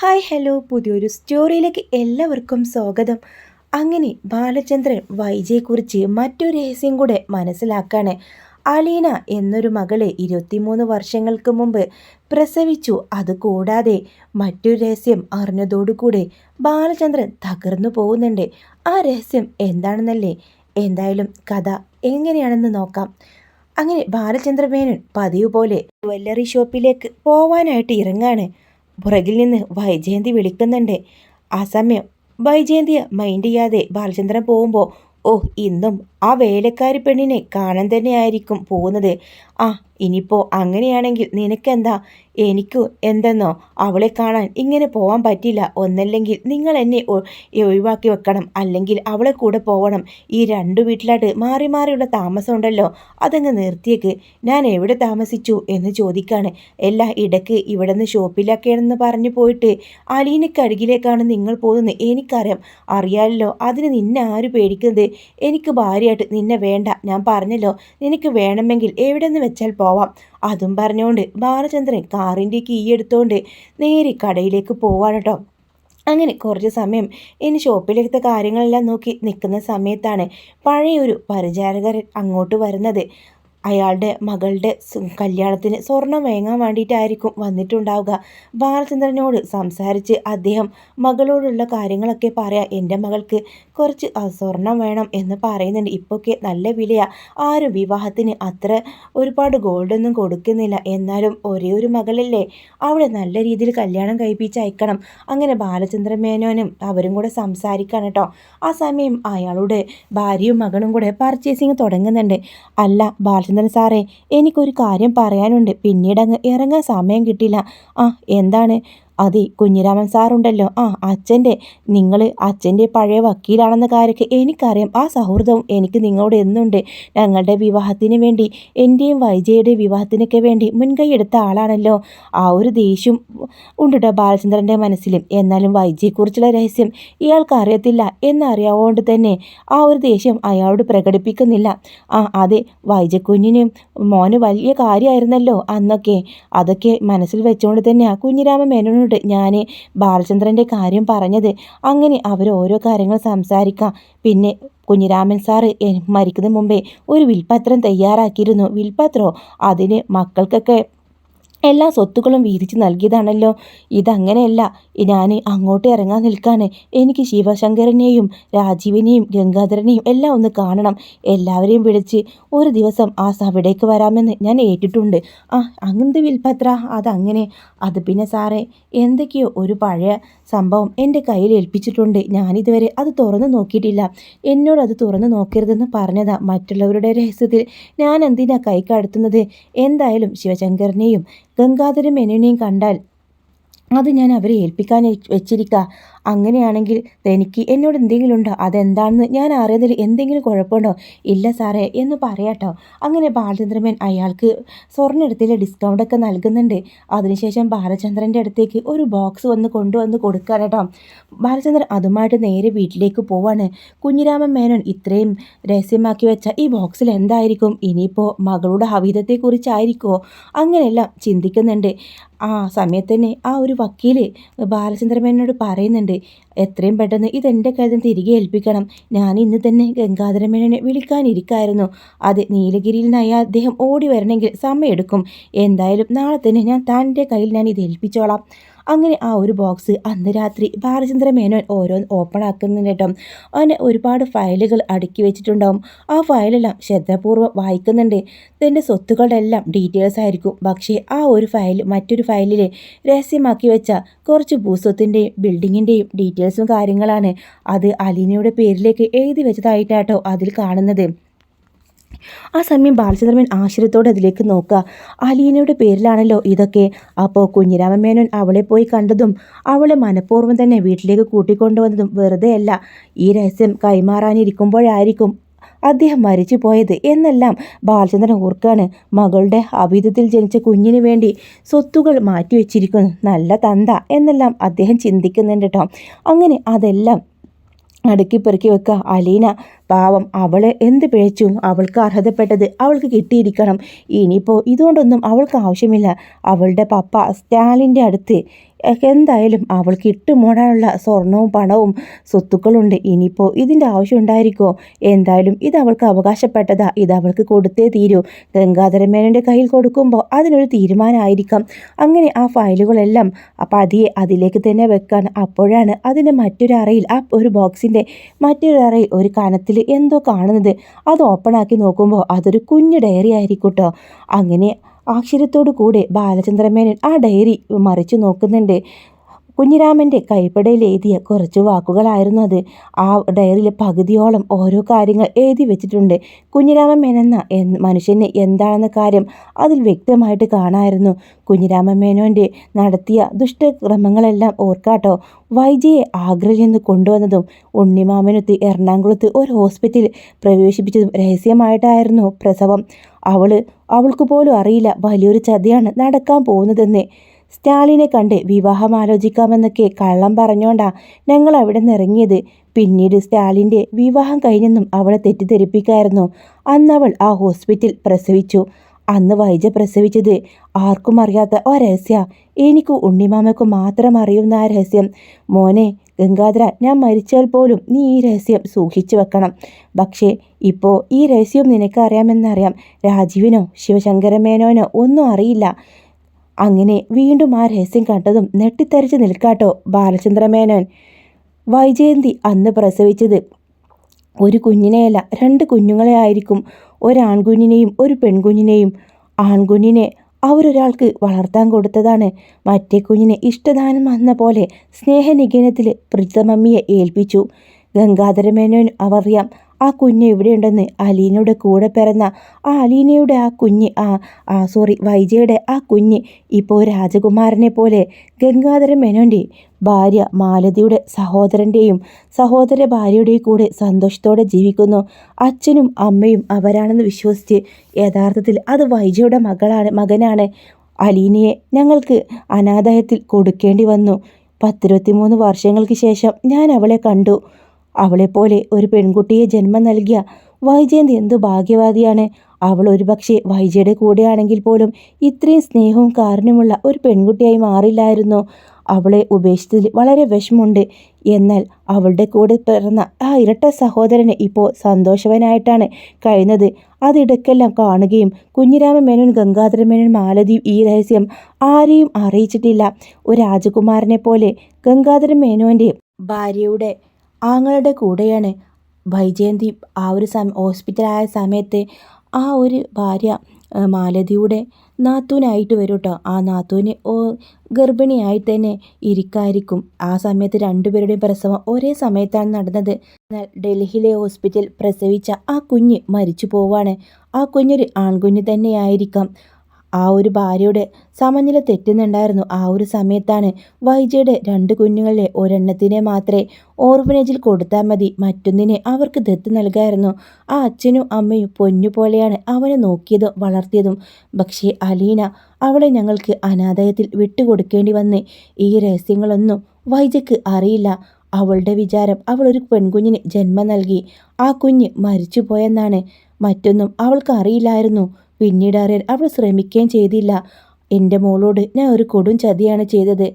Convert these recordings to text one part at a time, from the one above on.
Hi hello പുതിയൊരു സ്റ്റോറിയിലേക്ക് എല്ലാവർക്കും സ്വാഗതം. അങ്ങനെ ബാലചന്ദ്രൻ വൈജയെക്കുറിച്ച് മറ്റൊരു രഹസ്യം കൂടെ മനസ്സിലാക്കാണ്. അലീന എന്നൊരു മകളെ 23 വർഷങ്ങൾക്ക് മുമ്പ് പ്രസവിച്ചു. അതുകൂടാതെ മറ്റൊരു രഹസ്യം അറിഞ്ഞതോടുകൂടെ ബാലചന്ദ്രൻ തകർന്നു പോകുന്നുണ്ട്. ആ രഹസ്യം എന്താണെന്നല്ലേ? എന്തായാലും കഥ എങ്ങനെയാണെന്ന് നോക്കാം. അങ്ങനെ ബാലചന്ദ്ര മേനോൻ പതിവ് പോലെ ജ്വല്ലറി ഷോപ്പിലേക്ക് പോവാനായിട്ട് ഇറങ്ങാണ്. പുറകിൽ നിന്ന് വൈജയന്തി വിളിക്കുന്നുണ്ട്. ആ സമയം വൈജയന്തിയെ മൈൻഡ് ചെയ്യാതെ ബാലചന്ദ്രൻ പോകുമ്പോൾ, ഓ ഇന്നും ആ വേലക്കാരി പെണ്ണിനെ കാണാൻ തന്നെയായിരിക്കും പോകുന്നത്. ആ ഇനിയിപ്പോൾ അങ്ങനെയാണെങ്കിൽ നിനക്കെന്താ? എനിക്കു എന്തെന്നോ, അവളെ കാണാൻ ഇങ്ങനെ പോകാൻ പറ്റില്ല. ഒന്നല്ലെങ്കിൽ നിങ്ങൾ എന്നെ ഒഴിവാക്കി വെക്കണം, അല്ലെങ്കിൽ അവളെ കൂടെ പോകണം. ഈ രണ്ടു വീട്ടിലായിട്ട് മാറി മാറിയുള്ള താമസം ഉണ്ടല്ലോ, അതങ്ങ് നിർത്തിയേക്ക്. ഞാൻ എവിടെ താമസിച്ചു എന്ന് ചോദിക്കാണ്. എല്ലാ ഇടയ്ക്ക് ഇവിടെ നിന്ന് ഷോപ്പിലൊക്കെയാണെന്ന് പറഞ്ഞു പോയിട്ട് അലീനയ്ക്ക് അരികിലേക്കാണ് നിങ്ങൾ പോകുന്നത്. എനിക്കറിയാം, അറിയാമല്ലോ. അതിന് നിന്നെ ആര് പേടിക്കുന്നത്? എനിക്ക് ഭാര്യയായിട്ട് നിന്നെ വേണ്ട. ഞാൻ പറഞ്ഞല്ലോ, നിനക്ക് വേണമെങ്കിൽ എവിടെ നിന്ന് വെച്ചാൽ പോവാം. അതും പറഞ്ഞുകൊണ്ട് ബാലചന്ദ്രൻ കാറിൻ്റെ കീ എടുത്തുകൊണ്ട് നേരെ കടയിലേക്ക് പോവാണ് കേട്ടോ. അങ്ങനെ കുറച്ച് സമയം ഇനി ഷോപ്പിലെടുത്ത കാര്യങ്ങളെല്ലാം നോക്കി നിൽക്കുന്ന സമയത്താണ് പഴയൊരു പരിചാരകൻ അങ്ങോട്ട് വരുന്നത്. അയാളുടെ മകളുടെ കല്യാണത്തിന് സ്വർണം വാങ്ങാൻ വേണ്ടിയിട്ടായിരിക്കും വന്നിട്ടുണ്ടാവുക. ബാലചന്ദ്രനോട് സംസാരിച്ച് അദ്ദേഹം മകളോടുള്ള കാര്യങ്ങളൊക്കെ പറയാം. എൻ്റെ മകൾക്ക് കുറച്ച് സ്വർണം വേണം എന്ന് പറയുന്നുണ്ട്. ഇപ്പോഴൊക്കെ നല്ല വിലയാണ്. ആരും വിവാഹത്തിന് അത്ര ഒരുപാട് ഗോൾഡൊന്നും കൊടുക്കുന്നില്ല. എന്നാലും ഒരേ ഒരു മകളല്ലേ, അവളെ നല്ല രീതിയിൽ കല്യാണം കഴിപ്പിച്ച് അയക്കണം. അങ്ങനെ ബാലചന്ദ്ര മേനോനും അവരും കൂടെ സംസാരിക്കാണ് കേട്ടോ. ആ സമയം അയാളുടെ ഭാര്യയും മകനും കൂടെ പർച്ചേസിങ് തുടങ്ങുന്നുണ്ട്. അല്ല ബാലചന്ദ്രൻ സാറേ, എനിക്കൊരു കാര്യം പറയാനുണ്ട്. പിന്നീട് അങ്ങ് ഇറങ്ങാൻ സമയം കിട്ടില്ല. ആ എന്താണ്? അതെ, കുഞ്ഞിരാമൻ സാറുണ്ടല്ലോ, നിങ്ങൾ അച്ഛൻ്റെ പഴയ വക്കീലാണെന്ന കാര്യമൊക്കെ എനിക്കറിയാം. ആ സൗഹൃദവും എനിക്ക് നിങ്ങളോട് എന്നുണ്ട്. ഞങ്ങളുടെ വിവാഹത്തിന് വേണ്ടി, എൻ്റെയും വൈജയുടെ വിവാഹത്തിനൊക്കെ വേണ്ടി മുൻകൈ എടുത്ത ആളാണല്ലോ. ആ ഒരു ദേഷ്യം ഉണ്ട് കേട്ടോ ബാലചന്ദ്രൻ്റെ മനസ്സിലും. എന്നാലും വൈജയെക്കുറിച്ചുള്ള രഹസ്യം ഇയാൾക്ക് അറിയത്തില്ല എന്നറിയാവുകൊണ്ട് തന്നെ ആ ഒരു ദേഷ്യം അയാളോട് പ്രകടിപ്പിക്കുന്നില്ല. അതെ, വൈജക്കുഞ്ഞിനും മോന് വലിയ കാര്യമായിരുന്നല്ലോ അന്നൊക്കെ. അതൊക്കെ മനസ്സിൽ വെച്ചുകൊണ്ട് തന്നെയാണ് കുഞ്ഞിരാമ മേനോനോട് ഞാൻ ബാലചന്ദ്രൻ്റെ കാര്യം പറഞ്ഞത്. അങ്ങനെ അവർ ഓരോ കാര്യങ്ങൾ സംസാരിക്കാം. പിന്നെ കുഞ്ഞിരാമൻ സാറ് മരിക്കുന്ന മുമ്പേ ഒരു വിൽപ്പത്രം തയ്യാറാക്കിയിരുന്നു. വിൽപ്പത്രോ? അതിന് മക്കൾക്കൊക്കെ എല്ലാ സ്വത്തുക്കളും വീതിച്ച് നൽകിയതാണല്ലോ. ഇതങ്ങനെയല്ല. ഞാൻ അങ്ങോട്ട് ഇറങ്ങാൻ നിൽക്കാണ്. എനിക്ക് ശിവശങ്കരനെയും രാജീവിനെയും ഗംഗാധരനെയും എല്ലാം ഒന്ന് കാണണം. എല്ലാവരെയും വിളിച്ച് ഒരു ദിവസം അവിടേക്ക് വരാമെന്ന് ഞാൻ ഏറ്റിട്ടുണ്ട്. അങ്ങനത്തെ വിൽപ്പത്ര? അതങ്ങനെ. അത് പിന്നെ സാറേ, എന്തൊക്കെയോ ഒരു പഴയ സംഭവം എൻ്റെ കയ്യിൽ ഏൽപ്പിച്ചിട്ടുണ്ട്. ഞാനിതുവരെ അത് തുറന്നു നോക്കിയിട്ടില്ല. എന്നോട് അത് തുറന്നു നോക്കരുതെന്ന് പറഞ്ഞതാ. മറ്റുള്ളവരുടെ രഹസ്യത്തിൽ ഞാൻ എന്തിനാ കൈ കടത്തുന്നത്? എന്തായാലും ശിവശങ്കരനെയും ഗംഗാധര മേനോനെയും കണ്ടാൽ അത് ഞാൻ അവരെ ഏൽപ്പിക്കാൻ വെച്ചിരിക്കുക. അങ്ങനെയാണെങ്കിൽ തനിക്ക് എന്നോട് എന്തെങ്കിലും ഉണ്ടോ? അതെന്താണെന്ന് ഞാൻ അറിയുന്നതിൽ എന്തെങ്കിലും കുഴപ്പമുണ്ടോ? ഇല്ല സാറേ എന്ന് പറയാട്ടോ. അങ്ങനെ ബാലചന്ദ്രമേൻ അയാൾക്ക് സ്വർണ്ണെടുത്തിലെ ഡിസ്കൗണ്ടൊക്കെ നൽകുന്നുണ്ട്. അതിനുശേഷം ബാലചന്ദ്രൻ്റെ അടുത്തേക്ക് ഒരു ബോക്സ് കൊണ്ടുവന്ന് കൊടുക്കാൻ കേട്ടോ. ബാലചന്ദ്രൻ അതുമായിട്ട് നേരെ വീട്ടിലേക്ക് പോവാണ്. കുഞ്ഞിരാമൻ മേനോൻ ഇത്രയും രഹസ്യമാക്കി വെച്ച ഈ ബോക്സിൽ എന്തായിരിക്കും? ഇനിയിപ്പോൾ മകളുടെ അവിധത്തെക്കുറിച്ചായിരിക്കുമോ? അങ്ങനെയെല്ലാം ചിന്തിക്കുന്നുണ്ട്. ആ സമയത്ത് തന്നെ ആ ഒരു വക്കീല് ബാലചന്ദ്രമേനോട് പറയുന്നുണ്ട്, എത്രയും പെട്ടെന്ന് ഇതെൻ്റെ കയ്യിൽ തിരികെ ഏൽപ്പിക്കണം. ഞാൻ ഇന്ന് തന്നെ ഗംഗാധരമേനോനെ വിളിക്കാനിരിക്കായിരുന്നു. അത് നീലഗിരിയിൽ നിന്നായി അദ്ദേഹം ഓടി വരണമെങ്കിൽ സമയമെടുക്കും. എന്തായാലും നാളെ തന്നെ തൻ്റെ കയ്യിൽ ഞാൻ ഇത് ഏൽപ്പിച്ചോളാം. അങ്ങനെ ആ ഒരു ബോക്സ് അന്ന് രാത്രി ബാലചന്ദ്ര മേനോൻ ഓരോന്ന് ഓപ്പൺ ആക്കുന്നുണ്ട് കേട്ടോ. അവന് ഒരുപാട് ഫയലുകൾ അടുക്കി വെച്ചിട്ടുണ്ടാവും. ആ ഫയലെല്ലാം ശ്രദ്ധാപൂർവ്വം വായിക്കുന്നുണ്ട്. തൻ്റെ സ്വത്തുക്കളുടെ എല്ലാം ഡീറ്റെയിൽസ് ആയിരിക്കും. പക്ഷേ ആ ഒരു ഫയൽ മറ്റൊരു ഫയലിൽ രഹസ്യമാക്കി വെച്ച കുറച്ച് ഭൂസ്വത്തിൻ്റെയും ബിൽഡിങ്ങിൻ്റെയും ഡീറ്റെയിൽസും കാര്യങ്ങളാണ്. അത് അലീനയുടെ പേരിലേക്ക് എഴുതി വെച്ചതായിട്ടാട്ടോ അതിൽ കാണുന്നത്. ആ സമയം ബാലചന്ദ്രമേൻ ആശ്ചര്യത്തോടെ അതിലേക്ക് നോക്കുക. അലീനയുടെ പേരിലാണല്ലോ ഇതൊക്കെ. അപ്പോൾ കുഞ്ഞിരാമൻ മേനോൻ അവളെ പോയി കണ്ടതും അവളെ മനഃപൂർവ്വം തന്നെ വീട്ടിലേക്ക് കൂട്ടിക്കൊണ്ടുവന്നതും വെറുതെ അല്ല. ഈ രഹസ്യം കൈമാറാനിരിക്കുമ്പോഴായിരിക്കും അദ്ദേഹം മരിച്ചു പോയത് എന്നെല്ലാം ബാലചന്ദ്രൻ ഓർക്കാണ്. മകളുടെ അവിധത്തിൽ ജനിച്ച കുഞ്ഞിന് വേണ്ടി സ്വത്തുകൾ മാറ്റിവെച്ചിരിക്കുന്നു. നല്ല തന്ത എന്നെല്ലാം അദ്ദേഹം ചിന്തിക്കുന്നുണ്ട് കേട്ടോ. അങ്ങനെ അതെല്ലാം അടുക്കി പെറുക്കി വെക്കുക. അലീന പാവം അവളെ എന്ത് പിഴച്ചും അവൾക്ക് അർഹതപ്പെട്ടത് അവൾക്ക് കിട്ടിയിരിക്കണം. ഇനിയിപ്പോൾ ഇതുകൊണ്ടൊന്നും അവൾക്ക് ആവശ്യമില്ല. അവളുടെ പപ്പ സ്റ്റാലിൻ്റെ അടുത്ത് എന്തായാലും അവൾക്ക് ഇട്ടുമൂടാനുള്ള സ്വർണവും പണവും സ്വത്തുക്കളുണ്ട്. ഇനിയിപ്പോൾ ഇതിൻ്റെ ആവശ്യം ഉണ്ടായിരിക്കുമോ? എന്തായാലും ഇത് അവൾക്ക് അവകാശപ്പെട്ടതാ, ഇത് അവൾക്ക് കൊടുത്തേ തീരൂ. ഗംഗാധരമേനോൻ്റെ കയ്യിൽ കൊടുക്കുമ്പോൾ അതിനൊരു തീരുമാനമായിരിക്കാം. അങ്ങനെ ആ ഫയലുകളെല്ലാം പതിയെ അതിലേക്ക് തന്നെ വെക്കാൻ. അപ്പോഴാണ് അതിൻ്റെ മറ്റൊരു അറയിൽ, ആ ഒരു ബോക്സിൻ്റെ മറ്റൊരു അറയിൽ ഒരു കനത്തിൽ എന്തോ കാണുന്നത്. അത് ഓപ്പണാക്കി നോക്കുമ്പോൾ അതൊരു കുഞ്ഞു ഡയറി ആയിരിക്കും കേട്ടോ. അങ്ങനെ ആശ്ചര്യത്തോടു കൂടെ ബാലചന്ദ്രമേനോൻ ആ ഡയറി മറിച്ചു നോക്കുന്നുണ്ട്. കുഞ്ഞിരാമൻ്റെ കൈപ്പടയിൽ എഴുതിയ കുറച്ച് വാക്കുകളായിരുന്നു അത്. ആ ഡയറിയിൽ പകുതിയോളം ഓരോ കാര്യങ്ങൾ എഴുതി വെച്ചിട്ടുണ്ട്. കുഞ്ഞിരാമൻ മേനോൻ മനുഷ്യന് എന്താണെന്ന കാര്യം അതിൽ വ്യക്തമായിട്ട് കാണാമായിരുന്നു. കുഞ്ഞിരാമൻ മേനോൻ്റെ നടത്തിയ ദുഷ്ടക്രമങ്ങളെല്ലാം ഓർക്കാട്ടോ. വൈജയെ ആഗ്രയിൽ നിന്ന് കൊണ്ടുവന്നതും ഉണ്ണിമാമനൊത്ത് എറണാകുളത്ത് ഒരു ഹോസ്പിറ്റലിൽ പ്രവേശിപ്പിച്ചതും രഹസ്യമായിട്ടായിരുന്നു പ്രസവം. അവൾക്ക് പോലും അറിയില്ല വലിയൊരു ചതിയാണ് നടക്കാൻ പോകുന്നതെന്ന്. സ്റ്റാലിനെ കണ്ട് വിവാഹം ആലോചിക്കാമെന്നൊക്കെ കള്ളം പറഞ്ഞോണ്ടാ ഞങ്ങൾ അവിടെ നിന്ന് ഇറങ്ങിയത്. പിന്നീട് സ്റ്റാലിൻ്റെ വിവാഹം കഴിഞ്ഞെന്നും അവളെ തെറ്റിദ്ധരിപ്പിക്കായിരുന്നു. അന്നവൾ ആ ഹോസ്പിറ്റൽ പ്രസവിച്ചു. അന്ന് വൈജ പ്രസവിച്ചത് ആർക്കും അറിയാത്ത ആ രഹസ്യ, എനിക്ക് ഉണ്ണിമാമയ്ക്ക് മാത്രം അറിയുന്ന ആ രഹസ്യം. മോനെ ഗംഗാധര, ഞാൻ മരിച്ചാൽ പോലും നീ ഈ രഹസ്യം സൂക്ഷിച്ചു വെക്കണം. പക്ഷേ ഇപ്പോൾ ഈ രഹസ്യം നിനക്കറിയാമെന്നറിയാം, രാജീവിനോ ശിവശങ്കരമേനോനോ ഒന്നും അറിയില്ല. അങ്ങനെ വീണ്ടും ആ രഹസ്യം കണ്ടതും നെട്ടിത്തരിച്ച് നിൽക്കാട്ടോ ബാലചന്ദ്രമേനോൻ. വൈജയന്തി അന്ന് പ്രസവിച്ചത് ഒരു കുഞ്ഞിനെയല്ല, 2 കുഞ്ഞുങ്ങളെ ആയിരിക്കും. ഒരാൺകുഞ്ഞിനെയും ഒരു പെൺകുഞ്ഞിനെയും. ആൺകുഞ്ഞിനെ അവരൊരാൾക്ക് വളർത്താൻ കൊടുത്തതാണ്. മറ്റേ കുഞ്ഞിനെ ഇഷ്ടദാനം എന്ന പോലെ സ്നേഹനികേതനത്തിൽ പ്രീതമമ്മിയെ ഏൽപ്പിച്ചു. ഗംഗാധരമേനോൻ അറിയാം ആ കുഞ്ഞ് എവിടെയുണ്ടെന്ന്. അലീനയുടെ കൂടെ പിറന്ന ആ അലീനയുടെ ആ കുഞ്ഞ് വൈജയുടെ ആ കുഞ്ഞ് ഇപ്പോൾ രാജകുമാരനെ പോലെ ഗംഗാധരമേനോൻ്റെ ഭാര്യ മാലതിയുടെ സഹോദര ഭാര്യയുടെയും കൂടെ സന്തോഷത്തോടെ ജീവിക്കുന്നു. അച്ഛനും അമ്മയും അവരാണെന്ന് വിശ്വസിച്ച് യഥാർത്ഥത്തിൽ അത് വൈജയുടെ മകനാണ്. അലീനയെ ഞങ്ങൾക്ക് അനാഥാലയത്തിൽ കൊടുക്കേണ്ടി വന്നു. 23 വർഷങ്ങൾക്ക് ശേഷം ഞാൻ അവളെ കണ്ടു. അവളെപ്പോലെ ഒരു പെൺകുട്ടിയെ ജന്മം നൽകിയ വൈജയന്തി എന്തു ഭാഗ്യവാദിയാണ്. അവൾ ഒരുപക്ഷെ വൈജയുടെ കൂടെയാണെങ്കിൽ പോലും ഇത്രയും സ്നേഹവും കാരുണ്യമുള്ള ഒരു പെൺകുട്ടിയായി മാറില്ലായിരുന്നു. അവളെ ഉപേക്ഷിച്ചതിൽ വളരെ വിഷമമുണ്ട്. എന്നാൽ അവളുടെ കൂടെ പിറന്ന ആ ഇരട്ട സഹോദരന് ഇപ്പോൾ സന്തോഷവനായിട്ടാണ് കഴിയുന്നത്. അതിടക്കെല്ലാം കാണുകയും കുഞ്ഞിരാമൻ മേനോൻ, ഗംഗാധര മേനോൻ, മാലതിയും ഈ രഹസ്യം ആരെയും അറിയിച്ചിട്ടില്ല. ഒരു രാജകുമാരനെ പോലെ ഗംഗാധര മേനോൻ്റെ ഭാര്യയുടെ ആങ്ങളുടെ കൂടെയാണ് വൈജയന്തി. ആ ഒരു ഹോസ്പിറ്റലായ സമയത്ത് ആ ഒരു ഭാര്യ മാലതിയുടെ നാത്തൂനായിട്ട് വരും കേട്ടോ. ആ നാത്തൂന് ഗർഭിണിയായി തന്നെ ഇരിക്കായിരിക്കും. ആ സമയത്ത് 2 പേരുടെയും പ്രസവം ഒരേ സമയത്താണ് നടന്നത്. എന്നാൽ ഡൽഹിയിലെ ഹോസ്പിറ്റൽ പ്രസവിച്ച ആ കുഞ്ഞ് മരിച്ചു പോവാണ്. ആ കുഞ്ഞൊരു ആൺകുഞ്ഞ് തന്നെയായിരിക്കാം. ആ ഒരു ഭാര്യയുടെ സമനില തെറ്റുന്നുണ്ടായിരുന്നു. ആ ഒരു സമയത്താണ് വൈജയുടെ 2 കുഞ്ഞുങ്ങളിലെ ഒരെണ്ണത്തിനെ മാത്രമേ ഓർഫനേജിൽ കൊടുത്താൽ മതി, മറ്റൊന്നിനെ അവർക്ക് ദത്ത് നൽകായിരുന്നു. ആ അച്ഛനും അമ്മയും പൊന്നു പോലെയാണ് അവനെ നോക്കിയതും വളർത്തിയതും. പക്ഷേ അലീന, അവളെ ഞങ്ങൾക്ക് അനാഥാലയത്തിൽ വിട്ടുകൊടുക്കേണ്ടി വന്ന്. ഈ രഹസ്യങ്ങളൊന്നും വൈജയ്ക്ക് അറിയില്ല. അവളുടെ വിചാരം അവൾ ഒരു പെൺകുഞ്ഞിന് ജന്മം നൽകി, ആ കുഞ്ഞ് മരിച്ചു പോയെന്നാണ്. മറ്റൊന്നും അവൾക്ക് അറിയില്ലായിരുന്നു. പിന്നീട് അറിയാൻ അവൾ ശ്രമിക്കുകയും ചെയ്തില്ല. എൻ്റെ മോളോട് ഞാൻ ഒരു കൊടും ചതിയാണ് ചെയ്തത്.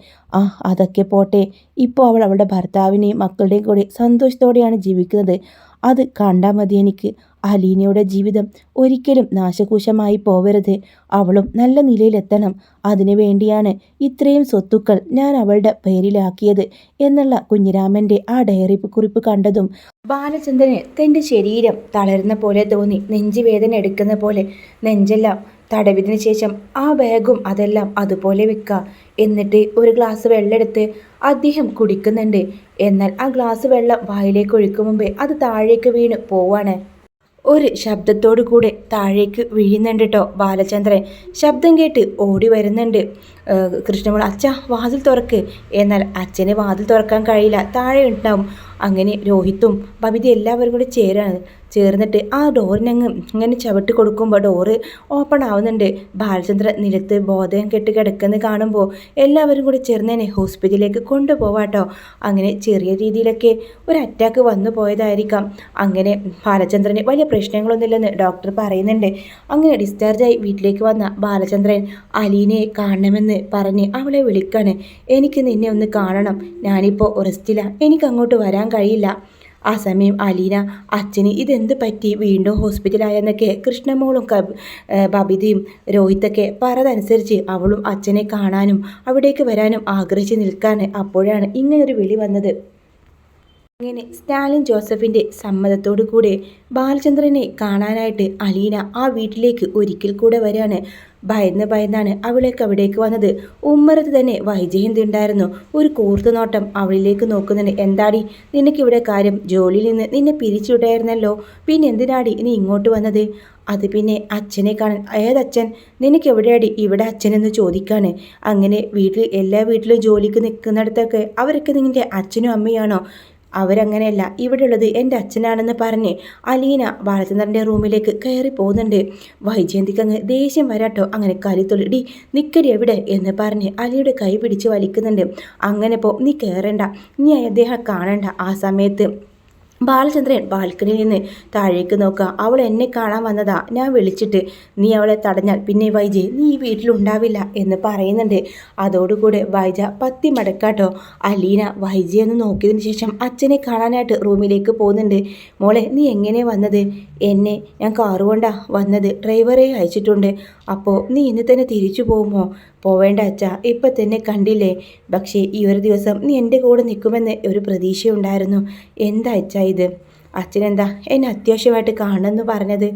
അതൊക്കെ പോട്ടെ. ഇപ്പോൾ അവൾ അവളുടെ ഭർത്താവിനെയും മക്കളുടെയും കൂടി സന്തോഷത്തോടെയാണ് ജീവിക്കുന്നത്. അത് കണ്ടാൽ മതി എനിക്ക്. അലീനയുടെ ജീവിതം ഒരിക്കലും നാശകൂശമായി പോവരുത്. അവളും നല്ല നിലയിലെത്തണം. അതിനു വേണ്ടിയാണ് ഇത്രയും സ്വത്തുക്കൾ ഞാൻ അവളുടെ പേരിലാക്കിയത് എന്നുള്ള കുഞ്ഞിരാമൻ്റെ ആ ഡയറി കുറിപ്പ് കണ്ടതും ബാലചന്ദ്രന് തൻ്റെ ശരീരം തളരുന്ന പോലെ തോന്നി. നെഞ്ചുവേദന എടുക്കുന്ന പോലെ. നെഞ്ചെല്ലാം തടവിയതിനു ശേഷം ആ ബാഗും അതെല്ലാം അതുപോലെ വെക്കുക. എന്നിട്ട് ഒരു ഗ്ലാസ് വെള്ളം എടുത്ത് അദ്ദേഹം കുടിക്കുന്നുണ്ട്. എന്നാൽ ആ ഗ്ലാസ് വെള്ളം വായിലേക്ക് ഒഴിക്കും മുമ്പേ അത് താഴേക്ക് വീണ് പോവാണ്. ഒരു ശബ്ദത്തോടു കൂടെ താഴേക്ക് വീഴുന്നുണ്ട് കേട്ടോ ബാലചന്ദ്രൻ. ശബ്ദം കേട്ട് ഓടി വരുന്നുണ്ട് കൃഷ്ണമോൾ അച്ഛ വാതിൽ തുറക്ക്. എന്നാൽ അച്ഛന് വാതിൽ തുറക്കാൻ കഴിയില്ല, താഴെ ഉണ്ടാവും. അങ്ങനെ രോഹിത്തും ബബിത എല്ലാവരും കൂടി ചേർന്നിട്ട് ആ ഡോറിനങ്ങ് ഇങ്ങനെ ചവിട്ടി കൊടുക്കുമ്പോൾ ഡോറ് ഓപ്പൺ ആവുന്നുണ്ട്. ബാലചന്ദ്രൻ നിലത്ത് ബോധം കെട്ട് കിടക്കുന്നത് കാണുമ്പോൾ എല്ലാവരും കൂടി ചേർന്നേനെ ഹോസ്പിറ്റലിലേക്ക് കൊണ്ടുപോവാട്ടോ. അങ്ങനെ ചെറിയ രീതിയിലൊക്കെ ഒരു അറ്റാക്ക് വന്നു പോയതായിരിക്കാം. അങ്ങനെ ബാലചന്ദ്രന് വലിയ പ്രശ്നങ്ങളൊന്നുമില്ലെന്ന് ഡോക്ടർ പറയുന്നുണ്ട്. അങ്ങനെ ഡിസ്ചാർജായി വീട്ടിലേക്ക് വന്ന ബാലചന്ദ്രൻ അലീനയെ കാണണമെന്ന് പറഞ്ഞ് അവളെ വിളിക്കാണ്. എനിക്ക് നിന്നെ ഒന്ന് കാണണം, ഞാനിപ്പോൾ റെസ്റ്റിലാണ്, എനിക്ക് അങ്ങോട്ട് വരാൻ കഴിയില്ല. ആ സമയം അലീന അച്ഛന് ഇതെന്ത് പറ്റി, വീണ്ടും ഹോസ്പിറ്റലായെന്നൊക്കെ കൃഷ്ണമോളും ബബിതയും രോഹിത്തൊക്കെ പറഞ്ഞതനുസരിച്ച് അവളും അച്ഛനെ കാണാനും അവിടേക്ക് വരാനും ആഗ്രഹിച്ച് നിൽക്കാണ്. അപ്പോഴാണ് ഇങ്ങനൊരു വിളി വന്നത്. അങ്ങനെ സ്റ്റാലിൻ ജോസഫിൻ്റെ സമ്മതത്തോടു കൂടെ ബാലചന്ദ്രനെ കാണാനായിട്ട് അലീന ആ വീട്ടിലേക്ക് ഒരിക്കൽ കൂടെ വരികയാണ്. ഭയന്നാണ് അവളേക്ക് അവിടേക്ക് വന്നത്. ഉമ്മറത്ത് തന്നെ വൈജയന്തി ഉണ്ടായിരുന്നു. ഒരു കൂർത്തു നോട്ടം അവളിലേക്ക് നോക്കുന്നുണ്ട്. എന്താടി നിനക്കിവിടെ കാര്യം? ജോലിയിൽ നിന്ന് നിന്നെ പിരിച്ചുവിട്ടായിരുന്നല്ലോ, പിന്നെ എന്തിനാടി നീ ഇങ്ങോട്ട് വന്നത്? അത് പിന്നെ അച്ഛനെ കാണാൻ. ഏതച്ഛൻ? നിനക്ക് എവിടെയാടി ഇവിടെ അച്ഛനെന്ന് ചോദിക്കാണ്. അങ്ങനെ എല്ലാ വീട്ടിലും ജോലിക്ക് നിൽക്കുന്നിടത്തൊക്കെ അവരൊക്കെ നിൻ്റെ അച്ഛനും അമ്മയാണോ? അവരങ്ങനെയല്ല, ഇവിടെയുള്ളത് എൻ്റെ അച്ഛനാണെന്ന് പറഞ്ഞ് അലീന ബാലചന്ദ്രൻ്റെ റൂമിലേക്ക് കയറി പോകുന്നുണ്ട്. വൈജയന്തിക്ക് അങ്ങ് ദേഷ്യം വരാട്ടോ. അങ്ങനെ കലിത്തൊളിടി നിക്കടി എവിടെ എന്ന് പറഞ്ഞ് അലിയുടെ കൈ പിടിച്ച് വലിക്കുന്നുണ്ട്. അങ്ങനെ നീ കയറണ്ട, നീ അദ്ദേഹം കാണണ്ട. ആ സമയത്ത് ബാലചന്ദ്രൻ ബാൽക്കണിയിൽ നിന്ന് താഴേക്ക് നോക്കുക. അവൾ എന്നെ കാണാൻ വന്നതാ, ഞാൻ വിളിച്ചിട്ട് നീ അവളെ തടഞ്ഞാൽ പിന്നെ വൈജ നീ ഈ വീട്ടിലുണ്ടാവില്ല എന്ന് പറയുന്നുണ്ട്. അതോടുകൂടെ വൈജ പത്തി മടക്കാട്ടോ. അലീന വൈജയെന്ന് നോക്കിയതിന് ശേഷം അച്ഛനെ കാണാനായിട്ട് റൂമിലേക്ക് പോകുന്നുണ്ട്. മോളെ നീ എങ്ങനെ വന്നത്? ഞാൻ കാറുകൊണ്ടാ വന്നത്, ഡ്രൈവറെ അയച്ചിട്ടുണ്ട്. അപ്പോൾ നീ ഇന്ന് തന്നെ തിരിച്ചു പോകുമോ? പോവേണ്ട അച്ഛാ, ഇപ്പം തന്നെ കണ്ടില്ലേ. പക്ഷേ ഈ ഒരു ദിവസം നീ എൻ്റെ കൂടെ നിൽക്കുമെന്ന് ഒരു പ്രതീക്ഷയുണ്ടായിരുന്നു. എന്താ അച്ഛാ ഇത്? അച്ഛനെന്താ എന്നെ അത്യാവശ്യമായിട്ട് കാണണമെന്ന് പറഞ്ഞത്?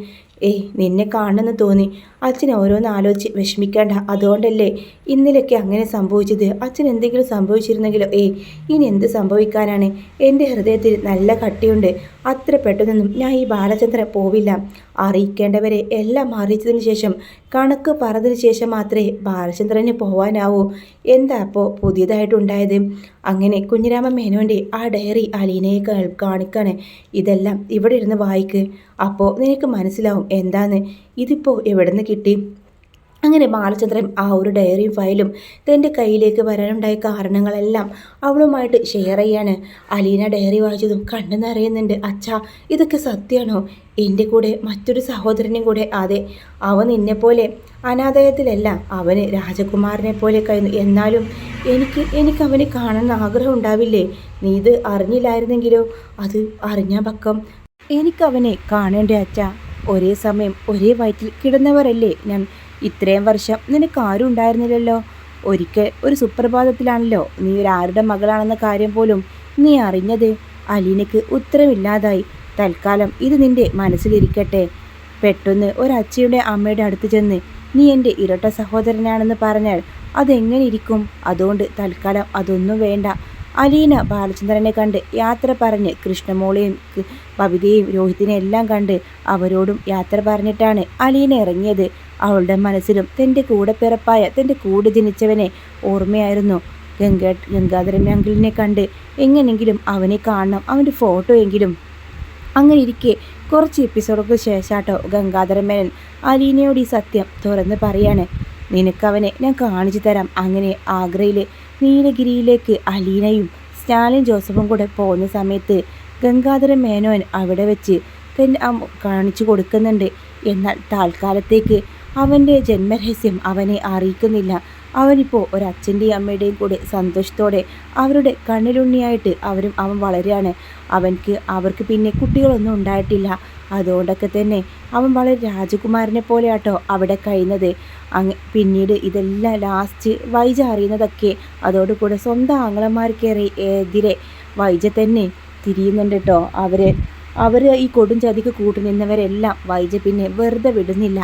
നിന്നെ കാണണമെന്ന് തോന്നി. അച്ഛൻ ഓരോന്ന് ആലോചിച്ച് വിഷമിക്കേണ്ട, അതുകൊണ്ടല്ലേ ഇന്നലെയൊക്കെ അങ്ങനെ സംഭവിച്ചത്. അച്ഛൻ എന്തെങ്കിലും സംഭവിച്ചിരുന്നെങ്കിലോ? ഇനി എന്ത് സംഭവിക്കാനാണ്? എൻ്റെ ഹൃദയത്തിൽ നല്ല കട്ടിയുണ്ട്. അത്ര പെട്ടെന്നൊന്നും ഞാൻ ഈ ബാലചന്ദ്രൻ പോവില്ല. അറിയിക്കേണ്ടവരെ എല്ലാം അറിയിച്ചതിന് ശേഷം, കണക്ക് പറഞ്ഞതിന് ശേഷം മാത്രമേ ബാലചന്ദ്രന് പോവാനാവൂ. എന്താ അപ്പോൾ പുതിയതായിട്ടുണ്ടായത്? അങ്ങനെ കുഞ്ഞിരാമ മേനോൻ്റെ ആ ഡയറി അലീനയെ കാണിക്കാണ്. ഇതെല്ലാം ഇവിടെ ഇരുന്ന് വായിക്ക്, അപ്പോൾ നിനക്ക് മനസ്സിലാവും എന്താന്ന്. ഇതിപ്പോൾ എവിടെ നിന്ന് കിട്ടി? അങ്ങനെ ബാലചന്ദ്രൻ ആ ഒരു ഡയറിയും ഫയലും തൻ്റെ കയ്യിലേക്ക് വരാനുണ്ടായ കാരണങ്ങളെല്ലാം അവളുമായിട്ട് ഷെയർ ചെയ്യാണ്. അലീന ഡയറി വായിച്ചതും കണ്ണു നിറയുന്നുണ്ട്. അച്ഛാ, ഇതൊക്കെ സത്യമാണോ? എൻ്റെ കൂടെ മറ്റൊരു സഹോദരനും കൂടെ. അതെ, അവൻ നിന്നെപ്പോലെ അനാഥയത്തിലല്ല, അവന് രാജകുമാരനെ പോലെ കഴിഞ്ഞു. എന്നാലും എനിക്ക് അവനെ കാണാൻ ആഗ്രഹം ഉണ്ടാവില്ലേ? നീ ഇത് അറിഞ്ഞില്ലായിരുന്നെങ്കിലോ? അത് അറിഞ്ഞ പക്കം എനിക്കവനെ കാണേണ്ട അച്ഛാ. ഒരേ സമയം ഒരേ വയറ്റിൽ കിടന്നവരല്ലേ ഞാൻ. ഇത്രയും വർഷം നിനക്ക് ആരും ഉണ്ടായിരുന്നില്ലല്ലോ. ഒരിക്കൽ ഒരു സുപ്രഭാതത്തിലാണല്ലോ നീ ആരുടെ മകളാണെന്ന കാര്യം പോലും നീ അറിഞ്ഞത്. അലീനയ്ക്ക് ഉത്തരവില്ലാതായി. തൽക്കാലം ഇത് നിൻ്റെ മനസ്സിലിരിക്കട്ടെ. പെട്ടെന്ന് ഒരച്ഛയുടെ അമ്മയുടെ അടുത്ത് ചെന്ന് നീ എൻ്റെ ഇരട്ട സഹോദരനാണെന്ന് പറഞ്ഞാൽ അതെങ്ങനെ ഇരിക്കും? അതുകൊണ്ട് തൽക്കാലം അതൊന്നും വേണ്ട. അലീന ബാലചന്ദ്രനെ കണ്ട് യാത്ര പറഞ്ഞ് കൃഷ്ണമോളെയും ബബിതയെയും രോഹിത്തിനെ എല്ലാം കണ്ട് അവരോടും യാത്ര പറഞ്ഞിട്ടാണ് അലീന ഇറങ്ങിയത്. അവളുടെ മനസ്സിലും തൻ്റെ കൂടെ പിറപ്പായ തൻ്റെ കൂടെ ജനിച്ചവനെ ഓർമ്മയായിരുന്നു. ഗംഗാധരൻ അങ്കിളിനെ കണ്ട് എങ്ങനെയെങ്കിലും അവനെ കാണണം, അവൻ്റെ ഫോട്ടോ എങ്കിലും. അങ്ങനെ ഇരിക്കെ കുറച്ച് എപ്പിസോഡുകൾക്ക് ശേഷാട്ടോ ഗംഗാധരൻ മേനൻ അലീനയോട് ഈ സത്യം തുറന്ന് പറയാണ്. നിനക്കവനെ ഞാൻ കാണിച്ചു തരാം. അങ്ങനെ ആഗ്രയിൽ നീലഗിരിയിലേക്ക് അലീനയും സ്റ്റാലിൻ ജോസഫും കൂടെ പോകുന്ന സമയത്ത് ഗംഗാധരൻ മേനോൻ അവിടെ വെച്ച് തന്നെ കാണിച്ചു കൊടുക്കുന്നുണ്ട്. എന്നാൽ താൽക്കാലത്തേക്ക് അവൻ്റെ ജന്മരഹസ്യം അവനെ അറിയിക്കുന്നില്ല. അവനിപ്പോൾ ഒരച്ഛൻ്റെയും അമ്മയുടെയും കൂടെ സന്തോഷത്തോടെ അവരുടെ കണ്ണിലുണ്ണിയായിട്ട് അവൻ വളരുകയാണ്. അവർക്ക് പിന്നെ കുട്ടികളൊന്നും ഉണ്ടായിട്ടില്ല. അതുകൊണ്ടൊക്കെ തന്നെ അവൻ വളരെ രാജകുമാരനെ പോലെയാട്ടോ അവിടെ കഴിയുന്നത്. പിന്നീട് ഇതെല്ലാം ലാസ്റ്റ് വൈജ അറിയുന്നതൊക്കെ അതോടുകൂടെ സ്വന്തം ആങ്ങളമാർക്കെതിരെ വൈജ തന്നെ തിരിയുന്നുണ്ട് കേട്ടോ. അവർ ഈ കൊടും ചതിക്ക് കൂട്ടുനിന്നവരെല്ലാം വൈജ പിന്നെ വെറുതെ വിടുന്നില്ല.